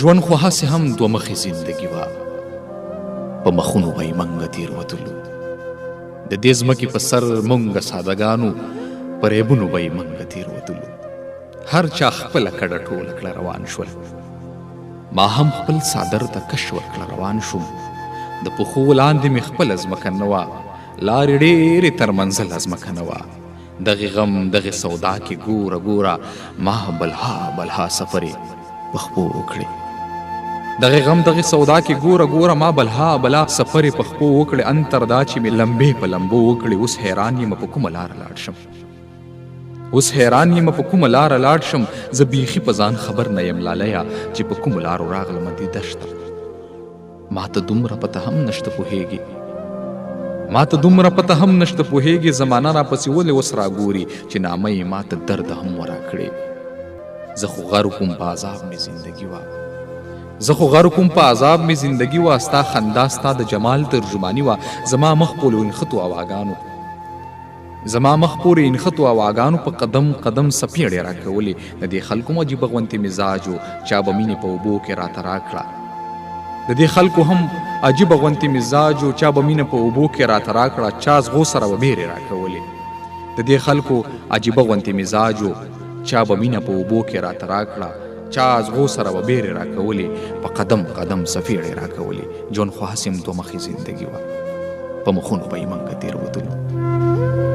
ژوند خو هسې هم دوه مخې زندګي وه، په مخونو به یې منګه تېروتلو. د دې ځمکې په سر مونږ سادهګانو په ریبونو به یې منګه تېروتلو. هر چا خپله کډه ټوله کړه روان شول، ما هم خپل څادر ته کش ورکړه روان شوم. د پښو لاندې مې خپله ځمکه نه وه، لارې ډېرې تر منزله ځمکه نه وه. دغې غم دغې سودا کې ګوره ګوره ما بلها بلها سفرې په خپو وکړې. دغې غم دغې سودا کې ګوره ګوره ما بلها بلا سفرې په خپو وکړې. انتر دا چې مې لمبې په لمبو وکړې. اوس حیران یم په کومه لاره لاړ شم، اوس حیران یم په کومه لاره لاړ شم. زه بیخي په ځان خبر نه یم لالیه چې په کومو لارو راغلمه دې دشته. ما ته دومره پته هم نشته پوهېږي، ما ته دومره پته هم نشته پوهېږي. زمانه راپسې ولې اوس راګوري چې نامه یې ما ته درد هم وراکړې. زه خو غر کوم په عذاب مې زندګي وه، زه خو غر کوم په عذاب مې زندګي وه. ستا خندا ستا د جمال ترجماني وه. زما مخ پورې انخطو اواګانو، زما مخ پورې انخطو اواګانو په قدم قدم سپېړې راکولې. د دې خلکو عجیبه غوندې مزاج و، چا به مینې په اوبو کې راته راکړه. د دې خلکو هم عجیبه غوندې مزاج و، چا به مینه په اوبو کې راته راکړه. چا زغو سره به بیرې راکولې. د دې خلکو عجیبه غوندې مزاج و، چا به مینه په اوبو کې راته راکړه. چا زغو سره به بیرې راکولې، په قدم قدم سفېړې راکولې. ژوند خو هسې هم دوه مخې زندګي وه، په مخونو به یې منګه تېروتلو.